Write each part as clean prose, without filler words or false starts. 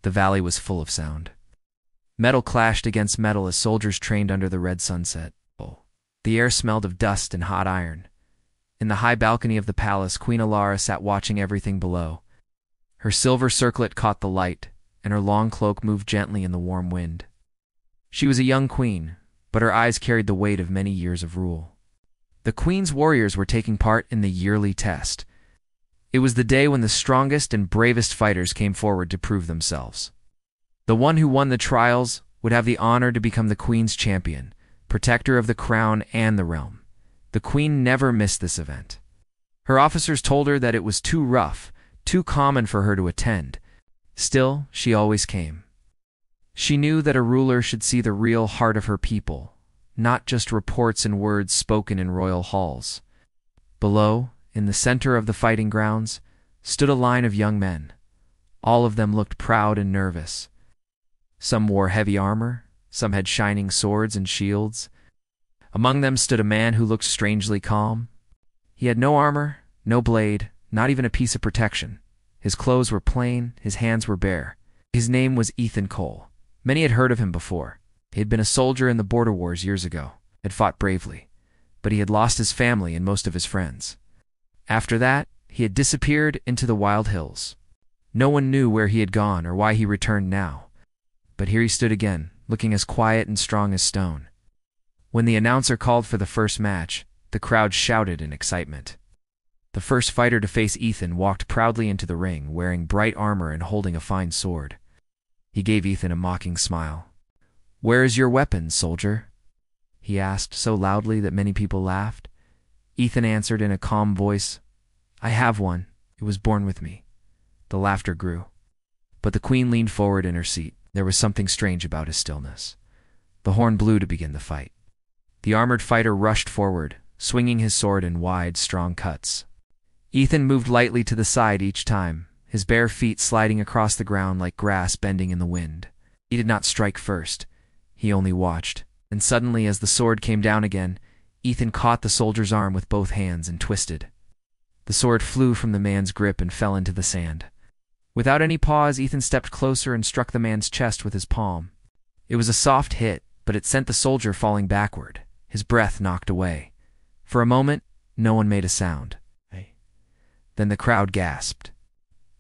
The valley was full of sound. Metal clashed against metal as soldiers trained under the red sunset. The air smelled of dust and hot iron. In the high balcony of the palace, Queen Alara sat watching everything below. Her silver circlet caught the light, and her long cloak moved gently in the warm wind. She was a young queen, but her eyes carried the weight of many years of rule. The queen's warriors were taking part in the yearly test. It was the day when the strongest and bravest fighters came forward to prove themselves. The one who won the trials would have the honor to become the queen's champion, protector of the crown and the realm. The queen never missed this event. Her officers told her that it was too rough, too common for her to attend. Still, she always came. She knew that a ruler should see the real heart of her people, not just reports and words spoken in royal halls. Below, in the center of the fighting grounds, stood a line of young men. All of them looked proud and nervous. Some wore heavy armor, some had shining swords and shields. Among them stood a man who looked strangely calm. He had no armor, no blade, not even a piece of protection. His clothes were plain, his hands were bare. His name was Ethan Cole. Many had heard of him before. He had been a soldier in the border wars years ago, had fought bravely, but he had lost his family and most of his friends. After that, he had disappeared into the wild hills. No one knew where he had gone or why he returned now. But here he stood again, looking as quiet and strong as stone. When the announcer called for the first match, the crowd shouted in excitement. The first fighter to face Ethan walked proudly into the ring, wearing bright armor and holding a fine sword. He gave Ethan a mocking smile. "Where is your weapon, soldier?" he asked so loudly that many people laughed. Ethan answered in a calm voice, "I have one. It was born with me." The laughter grew. But the queen leaned forward in her seat. There was something strange about his stillness. The horn blew to begin the fight. The armored fighter rushed forward, swinging his sword in wide, strong cuts. Ethan moved lightly to the side each time, his bare feet sliding across the ground like grass bending in the wind. He did not strike first. He only watched. And suddenly, as the sword came down again, Ethan caught the soldier's arm with both hands and twisted. The sword flew from the man's grip and fell into the sand. Without any pause, Ethan stepped closer and struck the man's chest with his palm. It was a soft hit, but it sent the soldier falling backward, his breath knocked away. For a moment, no one made a sound. Then the crowd gasped.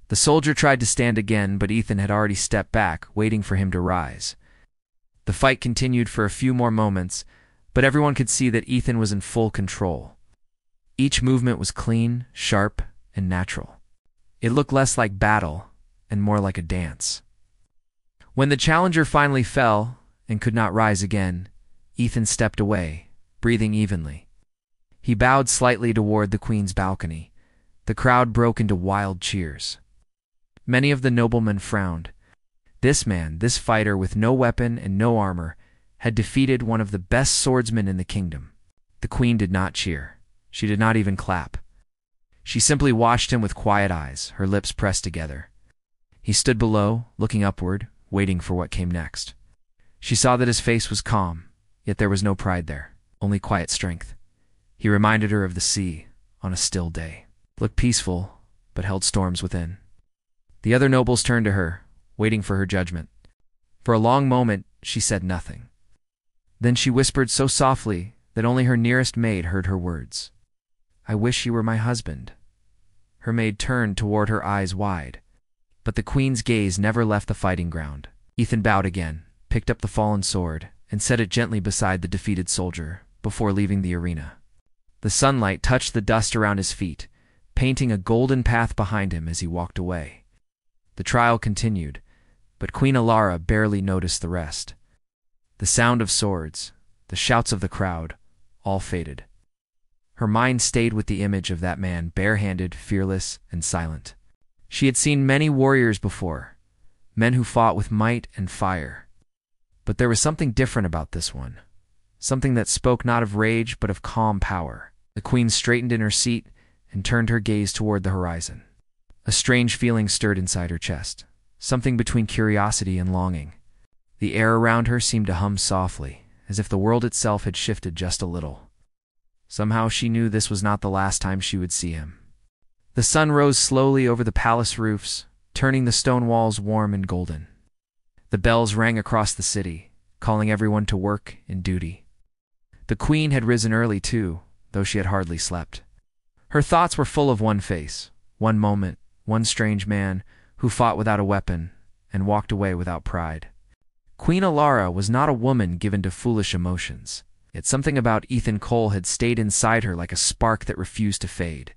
The soldier tried to stand again, but Ethan had already stepped back, waiting for him to rise. The fight continued for a few more moments, but everyone could see that Ethan was in full control. Each movement was clean, sharp, and natural. It looked less like battle and more like a dance. When the challenger finally fell and could not rise again, Ethan stepped away, breathing evenly. He bowed slightly toward the queen's balcony. The crowd broke into wild cheers. Many of the noblemen frowned. This man, this fighter with no weapon and no armor, had defeated one of the best swordsmen in the kingdom. The queen did not cheer. She did not even clap. She simply watched him with quiet eyes, her lips pressed together. He stood below, looking upward, waiting for what came next. She saw that his face was calm, yet there was no pride there, only quiet strength. He reminded her of the sea on a still day. Looked peaceful, but held storms within. The other nobles turned to her, waiting for her judgment. For a long moment, she said nothing. Then she whispered so softly that only her nearest maid heard her words. "I wish you were my husband." Her maid turned toward her, eyes wide. But the queen's gaze never left the fighting ground. Ethan bowed again, picked up the fallen sword, and set it gently beside the defeated soldier before leaving the arena. The sunlight touched the dust around his feet, painting a golden path behind him as he walked away. The trial continued, but Queen Alara barely noticed the rest. The sound of swords, the shouts of the crowd, all faded. Her mind stayed with the image of that man, barehanded, fearless, and silent. She had seen many warriors before, men who fought with might and fire. But there was something different about this one, something that spoke not of rage but of calm power. The queen straightened in her seat and turned her gaze toward the horizon. A strange feeling stirred inside her chest, something between curiosity and longing. The air around her seemed to hum softly, as if the world itself had shifted just a little. Somehow she knew this was not the last time she would see him. The sun rose slowly over the palace roofs, turning the stone walls warm and golden. The bells rang across the city, calling everyone to work and duty. The queen had risen early too, though she had hardly slept. Her thoughts were full of one face, one moment, one strange man who fought without a weapon and walked away without pride. Queen Alara was not a woman given to foolish emotions, yet something about Ethan Cole had stayed inside her like a spark that refused to fade.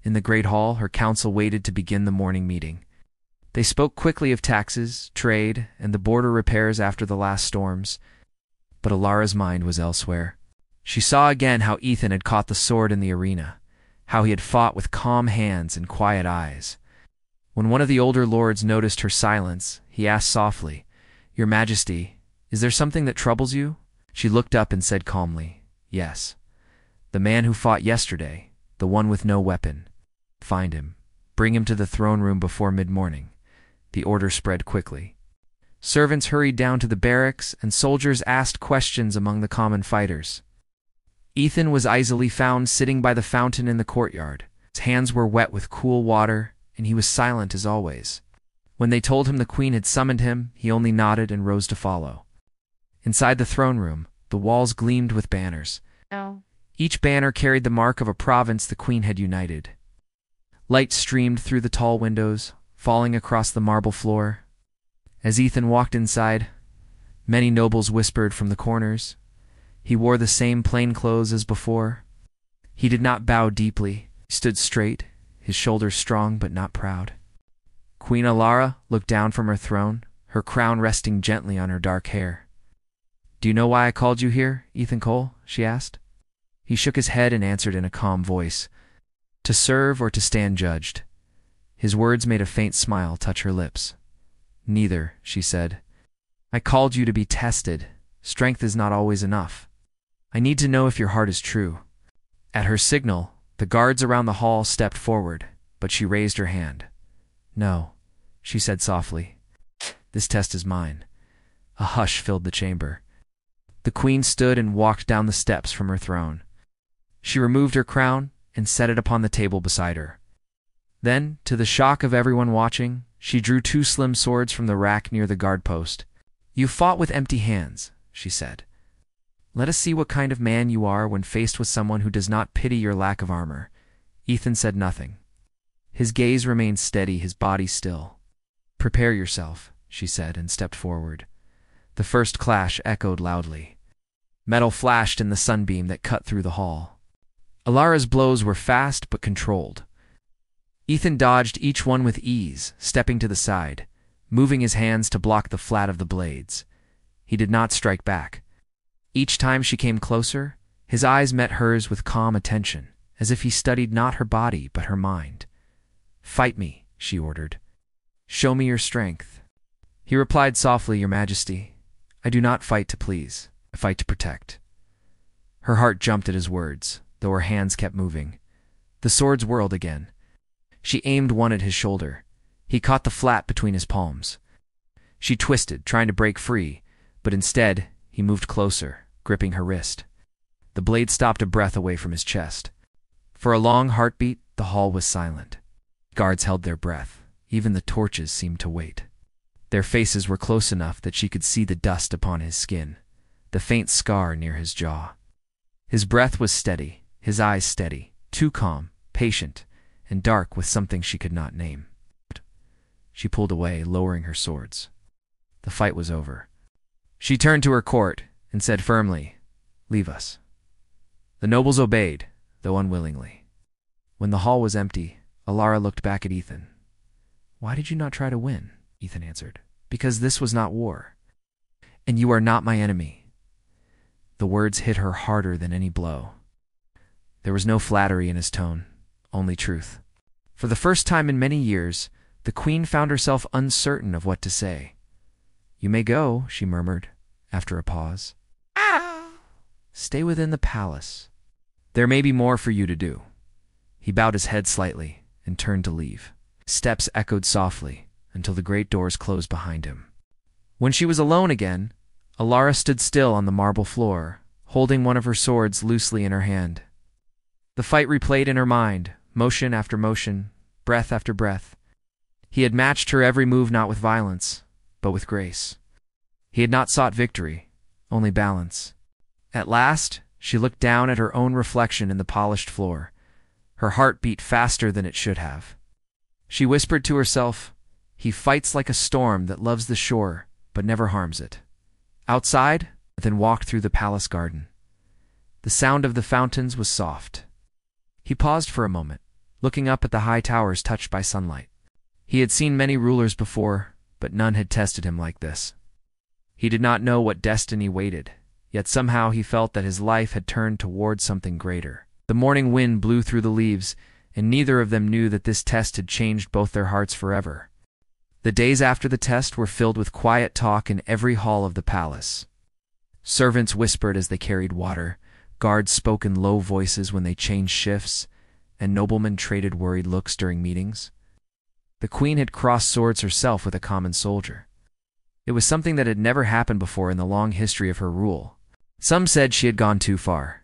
In the great hall, her council waited to begin the morning meeting. They spoke quickly of taxes, trade, and the border repairs after the last storms, but Alara's mind was elsewhere. She saw again how Ethan had caught the sword in the arena, how he had fought with calm hands and quiet eyes. When one of the older lords noticed her silence, he asked softly, "Your Majesty, is there something that troubles you?" She looked up and said calmly, "Yes. The man who fought yesterday, the one with no weapon. Find him. Bring him to the throne room before mid-morning." The order spread quickly. Servants hurried down to the barracks, and soldiers asked questions among the common fighters. Ethan was easily found sitting by the fountain in the courtyard. His hands were wet with cool water, and he was silent as always. When they told him the queen had summoned him, he only nodded and rose to follow. Inside the throne room, the walls gleamed with banners. Each banner carried the mark of a province the queen had united. Light streamed through the tall windows, falling across the marble floor. As Ethan walked inside, many nobles whispered from the corners. He wore the same plain clothes as before. He did not bow deeply. He stood straight, his shoulders strong but not proud. Queen Alara looked down from her throne, her crown resting gently on her dark hair. "Do you know why I called you here, Ethan Cole?" she asked. He shook his head and answered in a calm voice, "To serve or to stand judged?" His words made a faint smile touch her lips. "Neither," she said. "I called you to be tested. Strength is not always enough. I need to know if your heart is true." At her signal, the guards around the hall stepped forward, but she raised her hand. "No," she said softly. "This test is mine." A hush filled the chamber. The queen stood and walked down the steps from her throne. She removed her crown and set it upon the table beside her. Then, to the shock of everyone watching, she drew two slim swords from the rack near the guard post. "You fought with empty hands," she said. "Let us see what kind of man you are when faced with someone who does not pity your lack of armor." Ethan said nothing. His gaze remained steady, his body still. "Prepare yourself," she said, and stepped forward. The first clash echoed loudly. Metal flashed in the sunbeam that cut through the hall. Alara's blows were fast but controlled. Ethan dodged each one with ease, stepping to the side, moving his hands to block the flat of the blades. He did not strike back. Each time she came closer, his eyes met hers with calm attention, as if he studied not her body but her mind. "Fight me," she ordered. "Show me your strength." He replied softly, "Your Majesty, I do not fight to please. I fight to protect." Her heart jumped at his words, though her hands kept moving. The swords whirled again. She aimed one at his shoulder. He caught the flat between his palms. She twisted, trying to break free, but instead, he moved closer, gripping her wrist. The blade stopped a breath away from his chest. For a long heartbeat, the hall was silent. Guards held their breath. Even the torches seemed to wait. Their faces were close enough that she could see the dust upon his skin, the faint scar near his jaw. His breath was steady, his eyes steady, too calm, patient, and dark with something she could not name. She pulled away, lowering her swords. The fight was over. She turned to her court and said firmly, "Leave us." The nobles obeyed, though unwillingly. When the hall was empty, Alara looked back at Ethan. "Why did you not try to win?" Ethan answered. "Because this was not war. And you are not my enemy." The words hit her harder than any blow. There was no flattery in his tone, only truth. For the first time in many years, the queen found herself uncertain of what to say. "You may go," she murmured, after a pause. "Stay within the palace. There may be more for you to do." He bowed his head slightly and turned to leave. Steps echoed softly until the great doors closed behind him. When she was alone again, Alara stood still on the marble floor, holding one of her swords loosely in her hand. The fight replayed in her mind, motion after motion, breath after breath. He had matched her every move not with violence, but with grace. He had not sought victory, only balance. At last, she looked down at her own reflection in the polished floor. Her heart beat faster than it should have. She whispered to herself, "He fights like a storm that loves the shore, but never harms it." Outside, then walked through the palace garden. The sound of the fountains was soft. He paused for a moment, looking up at the high towers touched by sunlight. He had seen many rulers before, but none had tested him like this. He did not know what destiny waited, yet somehow he felt that his life had turned toward something greater. The morning wind blew through the leaves, and neither of them knew that this test had changed both their hearts forever. The days after the test were filled with quiet talk in every hall of the palace. Servants whispered as they carried water, guards spoke in low voices when they changed shifts, and noblemen traded worried looks during meetings. The queen had crossed swords herself with a common soldier. It was something that had never happened before in the long history of her rule. Some said she had gone too far.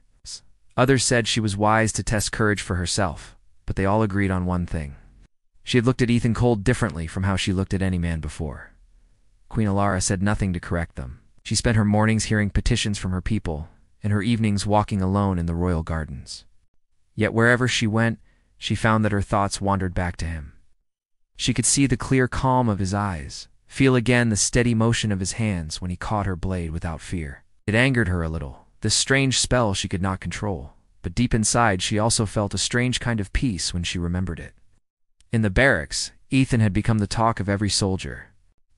Others said she was wise to test courage for herself, but they all agreed on one thing. She had looked at Ethan Cold differently from how she looked at any man before. Queen Alara said nothing to correct them. She spent her mornings hearing petitions from her people, and her evenings walking alone in the royal gardens. Yet wherever she went, she found that her thoughts wandered back to him. She could see the clear calm of his eyes, feel again the steady motion of his hands when he caught her blade without fear. It angered her a little, this strange spell she could not control, but deep inside she also felt a strange kind of peace when she remembered it. In the barracks, Ethan had become the talk of every soldier.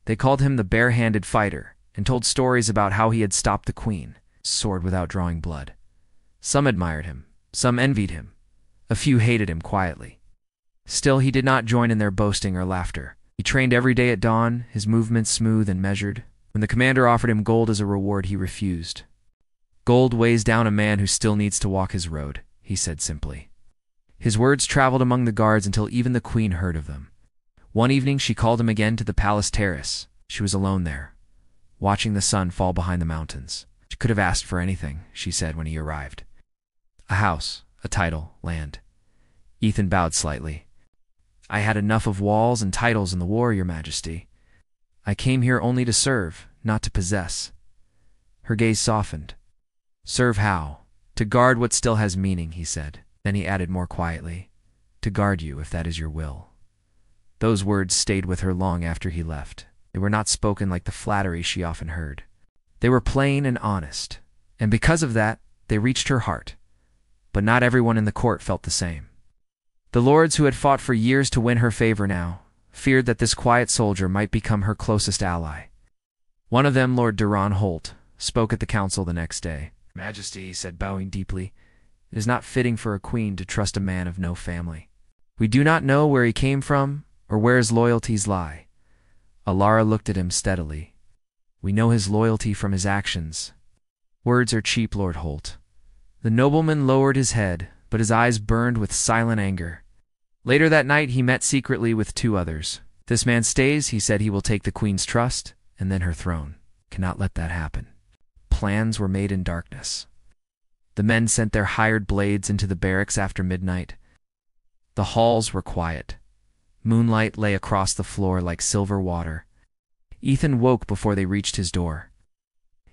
They called him the bare-handed fighter, and told stories about how he had stopped the queen, sword without drawing blood. Some admired him, some envied him, a few hated him quietly. Still, he did not join in their boasting or laughter. He trained every day at dawn, his movements smooth and measured. When the commander offered him gold as a reward, he refused. "Gold weighs down a man who still needs to walk his road," he said simply. His words traveled among the guards until even the queen heard of them. One evening she called him again to the palace terrace. She was alone there, watching the sun fall behind the mountains. She could have asked for anything, she said when he arrived. A house, a title, land. Ethan bowed slightly. "I had enough of walls and titles in the war, Your Majesty. I came here only to serve, not to possess." Her gaze softened. "Serve how?" "To guard what still has meaning," he said. Then he added more quietly, "To guard you, if that is your will." Those words stayed with her long after he left. They were not spoken like the flattery she often heard. They were plain and honest, and because of that, they reached her heart. But not everyone in the court felt the same. The lords who had fought for years to win her favor now feared that this quiet soldier might become her closest ally. One of them, Lord Duran Holt, spoke at the council the next day. "Majesty," he said, bowing deeply, "it is not fitting for a queen to trust a man of no family. We do not know where he came from or where his loyalties lie." Alara looked at him steadily. "We know his loyalty from his actions." "Words are cheap, Lord Holt." The nobleman lowered his head, but his eyes burned with silent anger. Later that night he met secretly with two others. "If this man stays," he said, "he will take the queen's trust, and then her throne. Cannot let that happen." Plans were made in darkness. The men sent their hired blades into the barracks after midnight. The halls were quiet. Moonlight lay across the floor like silver water. Ethan woke before they reached his door.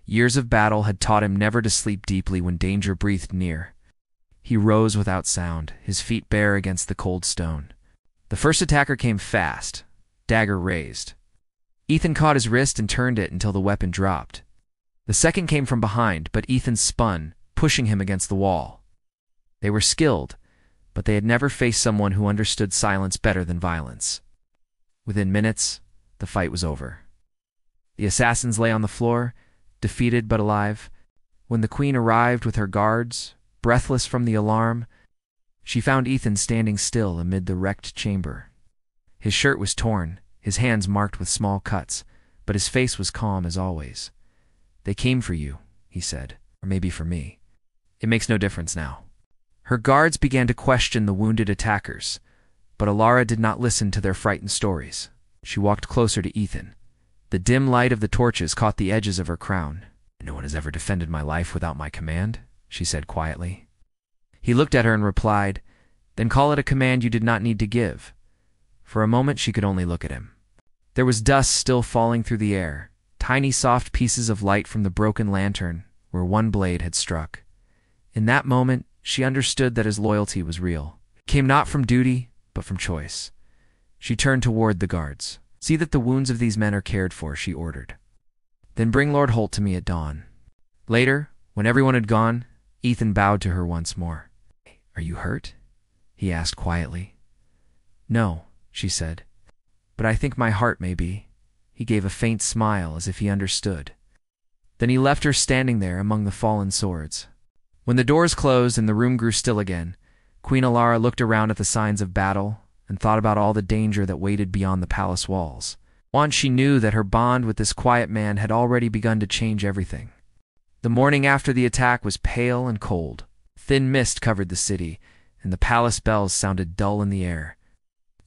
Years of battle had taught him never to sleep deeply when danger breathed near. He rose without sound, his feet bare against the cold stone. The first attacker came fast, dagger raised. Ethan caught his wrist and turned it until the weapon dropped. The second came from behind, but Ethan spun, pushing him against the wall. They were skilled, but they had never faced someone who understood silence better than violence. Within minutes, the fight was over. The assassins lay on the floor, defeated but alive. When the queen arrived with her guards, breathless from the alarm, she found Ethan standing still amid the wrecked chamber. His shirt was torn, his hands marked with small cuts, but his face was calm as always. "They came for you," he said, "or maybe for me. It makes no difference now." Her guards began to question the wounded attackers, but Alara did not listen to their frightened stories. She walked closer to Ethan. The dim light of the torches caught the edges of her crown. "No one has ever defended my life without my command," she said quietly. He looked at her and replied, "Then call it a command you did not need to give." For a moment she could only look at him. There was dust still falling through the air, tiny soft pieces of light from the broken lantern where one blade had struck. In that moment, she understood that his loyalty was real. It came not from duty, but from choice. She turned toward the guards. "See that the wounds of these men are cared for," she ordered. "Then bring Lord Holt to me at dawn." Later, when everyone had gone, Ethan bowed to her once more. "Are you hurt?" he asked quietly. "No," she said, "but I think my heart may be." He gave a faint smile as if he understood. Then he left her standing there among the fallen swords. When the doors closed and the room grew still again, Queen Alara looked around at the signs of battle and thought about all the danger that waited beyond the palace walls. Once she knew that her bond with this quiet man had already begun to change everything. The morning after the attack was pale and cold. Thin mist covered the city, and the palace bells sounded dull in the air.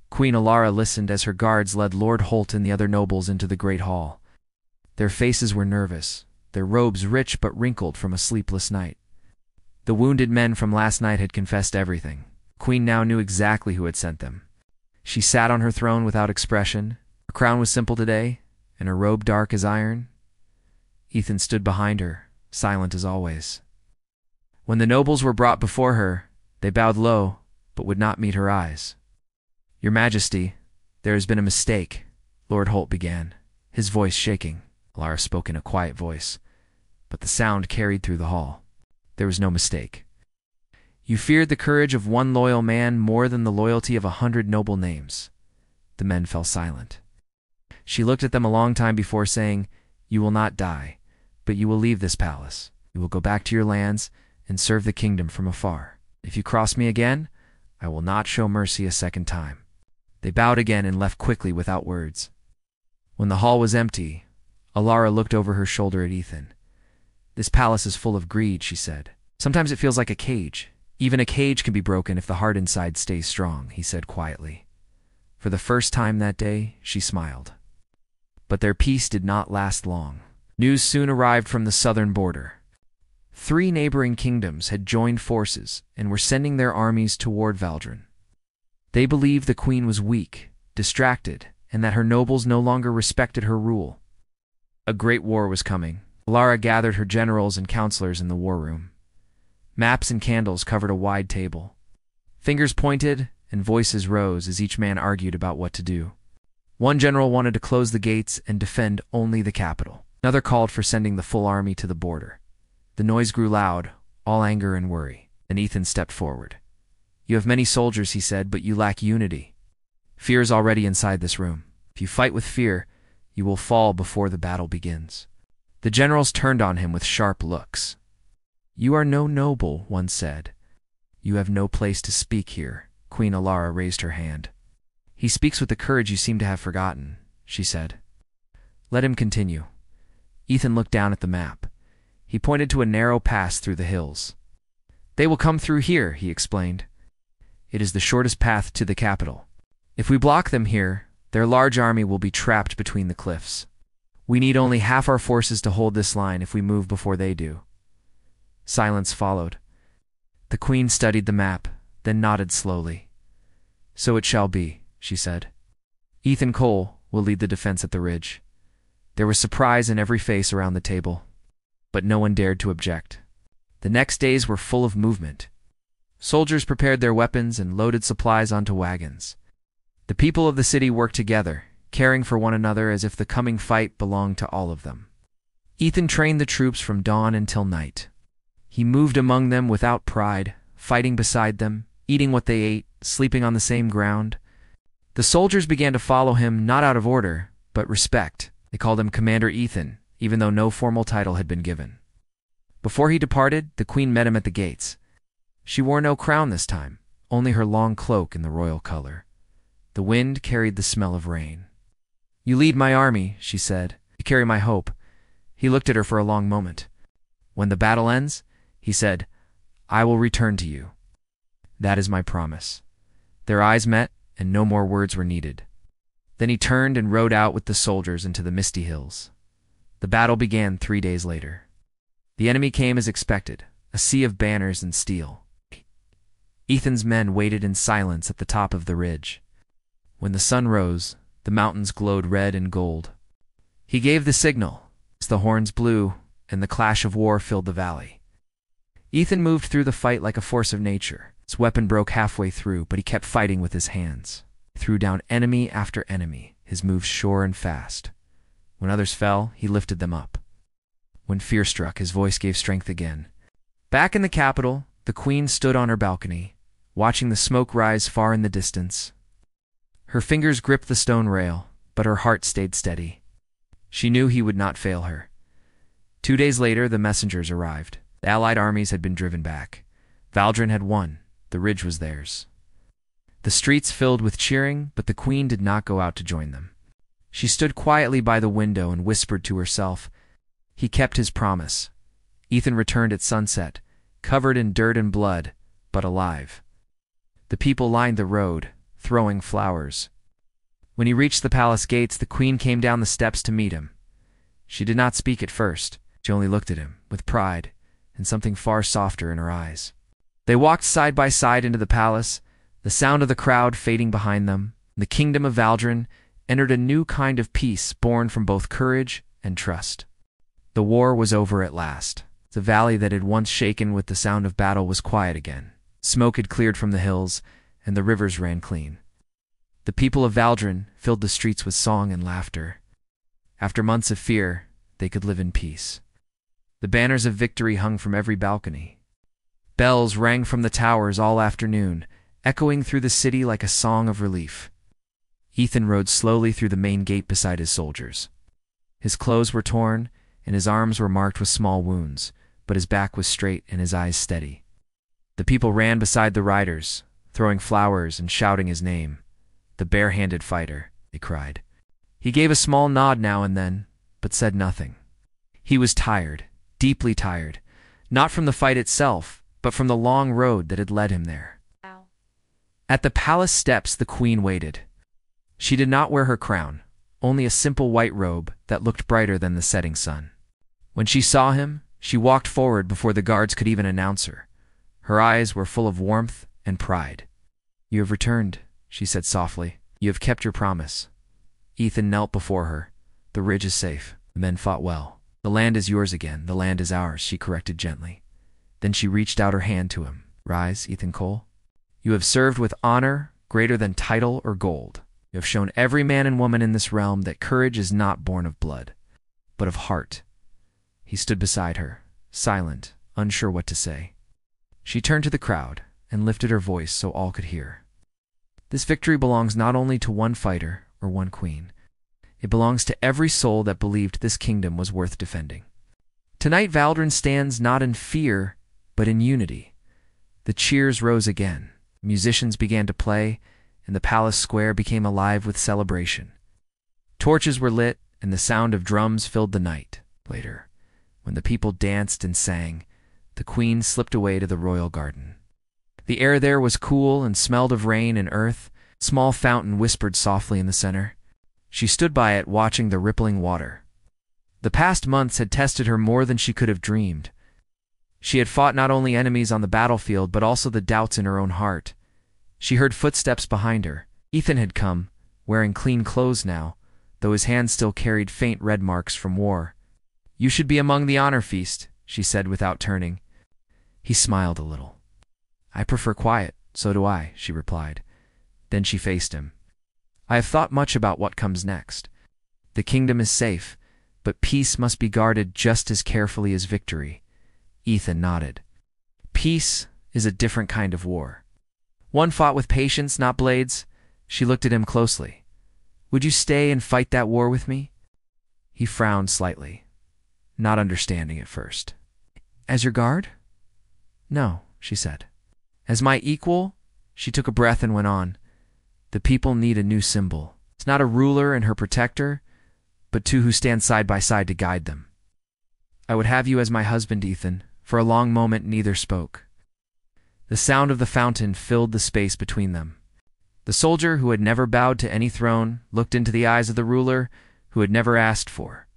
Queen Alara listened as her guards led Lord Holt and the other nobles into the great hall. Their faces were nervous, their robes rich but wrinkled from a sleepless night. The wounded men from last night had confessed everything. The Queen now knew exactly who had sent them. She sat on her throne without expression. Her crown was simple today, and her robe dark as iron. Ethan stood behind her, silent as always. When the nobles were brought before her, they bowed low, but would not meet her eyes. "Your Majesty, there has been a mistake," Lord Holt began, his voice shaking. Alara spoke in a quiet voice, but the sound carried through the hall. There was no mistake. "You feared the courage of one loyal man more than the loyalty of 100 noble names." The men fell silent. She looked at them a long time before saying, "You will not die, but you will leave this palace. You will go back to your lands and serve the kingdom from afar. If you cross me again, I will not show mercy a second time." They bowed again and left quickly without words. When the hall was empty, Alara looked over her shoulder at Ethan. "This palace is full of greed," she said. "Sometimes it feels like a cage. Even a cage can be broken if the heart inside stays strong," he said quietly. For the first time that day, she smiled. But their peace did not last long. News soon arrived from the southern border. 3 neighboring kingdoms had joined forces and were sending their armies toward Valdren. They believed the queen was weak, distracted, and that her nobles no longer respected her rule. A great war was coming. Alara gathered her generals and counselors in the war room. Maps and candles covered a wide table. Fingers pointed and voices rose as each man argued about what to do. One general wanted to close the gates and defend only the capital. Another called for sending the full army to the border. The noise grew loud, all anger and worry. Then Ethan stepped forward. "You have many soldiers," he said, "but you lack unity. Fear is already inside this room. If you fight with fear, you will fall before the battle begins." The generals turned on him with sharp looks. "You are no noble," one said. "You have no place to speak here." Queen Alara raised her hand. "He speaks with the courage you seem to have forgotten," she said. "Let him continue." Ethan looked down at the map. He pointed to a narrow pass through the hills. "They will come through here," he explained. "It is the shortest path to the capital. If we block them here, their large army will be trapped between the cliffs. We need only half our forces to hold this line if we move before they do." Silence followed. The queen studied the map, then nodded slowly. "So it shall be," she said. "Ethan Cole will lead the defense at the ridge." There was surprise in every face around the table, but no one dared to object. The next days were full of movement. Soldiers prepared their weapons and loaded supplies onto wagons. The people of the city worked together, caring for one another as if the coming fight belonged to all of them. Ethan trained the troops from dawn until night. He moved among them without pride, fighting beside them, eating what they ate, sleeping on the same ground. The soldiers began to follow him not out of order, but respect. They called him Commander Ethan, even though no formal title had been given. Before he departed, the queen met him at the gates. She wore no crown this time, only her long cloak in the royal color. The wind carried the smell of rain. "You lead my army," she said. "You carry my hope." He looked at her for a long moment. "When the battle ends," he said, "I will return to you. That is my promise." Their eyes met, and no more words were needed. Then he turned and rode out with the soldiers into the misty hills. The battle began 3 days later. The enemy came as expected, a sea of banners and steel. Ethan's men waited in silence at the top of the ridge. When the sun rose, The mountains glowed red and gold. He gave the signal. The horns blew, and the clash of war filled the valley. Ethan moved through the fight like a force of nature. His weapon broke halfway through, but he kept fighting with his hands. He threw down enemy after enemy, his moves sure and fast. When others fell, he lifted them up. When fear struck, his voice gave strength again. Back in the capital, the queen stood on her balcony, watching the smoke rise far in the distance. Her fingers gripped the stone rail, but her heart stayed steady. She knew he would not fail her. 2 days later, the messengers arrived. The allied armies had been driven back. Valdrin had won. The ridge was theirs. The streets filled with cheering, but the queen did not go out to join them. She stood quietly by the window and whispered to herself. He kept his promise. Ethan returned at sunset, covered in dirt and blood, but alive. The people lined the road, throwing flowers. When he reached the palace gates, the queen came down the steps to meet him. She did not speak at first. She only looked at him, with pride, and something far softer in her eyes. They walked side by side into the palace, the sound of the crowd fading behind them. The kingdom of Valdrin entered a new kind of peace born from both courage and trust. The war was over at last. The valley that had once shaken with the sound of battle was quiet again. Smoke had cleared from the hills, and the rivers ran clean. The people of Valdrin filled the streets with song and laughter. After months of fear, they could live in peace. The banners of victory hung from every balcony. Bells rang from the towers all afternoon, echoing through the city like a song of relief. Ethan rode slowly through the main gate beside his soldiers. His clothes were torn, and his arms were marked with small wounds, but his back was straight and his eyes steady. The people ran beside the riders, throwing flowers and shouting his name. The bare-handed fighter, they cried. He gave a small nod now and then, but said nothing. He was tired, deeply tired, not from the fight itself, but from the long road that had led him there. Ow. At the palace steps, the queen waited. She did not wear her crown, only a simple white robe that looked brighter than the setting sun. When she saw him, she walked forward before the guards could even announce her. Her eyes were full of warmth and pride. "You have returned," she said softly. "You have kept your promise." Ethan knelt before her. "The ridge is safe. The men fought well. The land is yours again. The land is ours," she corrected gently. Then she reached out her hand to him. "Rise, Ethan Cole. You have served with honor greater than title or gold. You have shown every man and woman in this realm that courage is not born of blood, but of heart." He stood beside her, silent, unsure what to say. She turned to the crowd and lifted her voice so all could hear. "This victory belongs not only to one fighter or one queen. It belongs to every soul that believed this kingdom was worth defending. Tonight Valdrin stands not in fear, but in unity." The cheers rose again. Musicians began to play, and the palace square became alive with celebration. Torches were lit, and the sound of drums filled the night. Later, when the people danced and sang, the queen slipped away to the royal garden. The air there was cool and smelled of rain and earth. A small fountain whispered softly in the center. She stood by it, watching the rippling water. The past months had tested her more than she could have dreamed. She had fought not only enemies on the battlefield, but also the doubts in her own heart. She heard footsteps behind her. Ethan had come, wearing clean clothes now, though his hands still carried faint red marks from war. "You should be among the honor feast," she said without turning. He smiled a little. "I prefer quiet, so do I," she replied. Then she faced him. "I have thought much about what comes next. The kingdom is safe, but peace must be guarded just as carefully as victory." Ethan nodded. "Peace is a different kind of war. One fought with patience, not blades." She looked at him closely. "Would you stay and fight that war with me?" He frowned slightly, not understanding at first. "As your guard?" "No," she said. "As my equal?" She took a breath and went on. "The people need a new symbol. It's not a ruler and her protector, but two who stand side by side to guide them. I would have you as my husband, Ethan." For a long moment neither spoke. The sound of the fountain filled the space between them. The soldier who had never bowed to any throne looked into the eyes of the ruler who had never asked for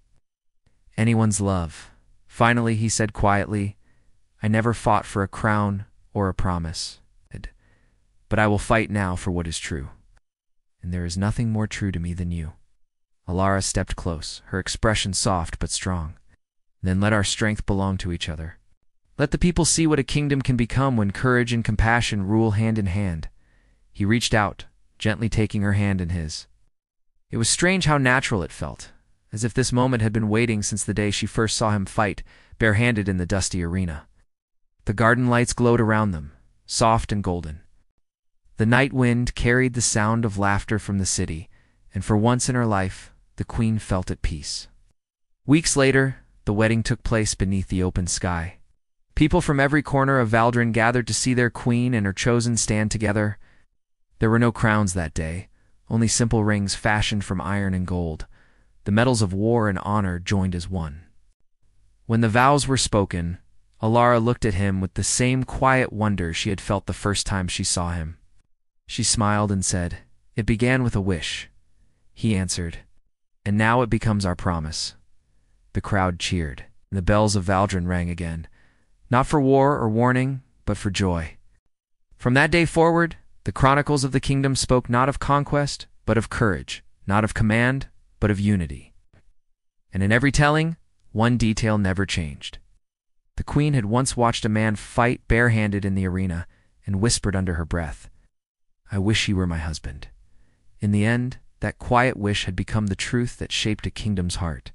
anyone's love. Finally he said quietly, "I never fought for a crown or a promise, but I will fight now for what is true." and there is nothing more true to me than you." Alara stepped close, her expression soft but strong. "Then let our strength belong to each other. Let the people see what a kingdom can become when courage and compassion rule hand in hand." He reached out, gently taking her hand in his. It was strange how natural it felt, as if this moment had been waiting since the day she first saw him fight, barehanded in the dusty arena. The garden lights glowed around them, soft and golden. The night wind carried the sound of laughter from the city, and for once in her life, the queen felt at peace. Weeks later, the wedding took place beneath the open sky. People from every corner of Valdrin gathered to see their queen and her chosen stand together. There were no crowns that day, only simple rings fashioned from iron and gold. The metals of war and honor joined as one. When the vows were spoken, Alara looked at him with the same quiet wonder she had felt the first time she saw him. She smiled and said, "It began with a wish." He answered, "And now it becomes our promise." The crowd cheered, and the bells of Valdrin rang again, not for war or warning, but for joy. From that day forward, the chronicles of the kingdom spoke not of conquest, but of courage, not of command, but of unity. And in every telling, one detail never changed. The queen had once watched a man fight barehanded in the arena and whispered under her breath, "I wish he were my husband." In the end, that quiet wish had become the truth that shaped a kingdom's heart.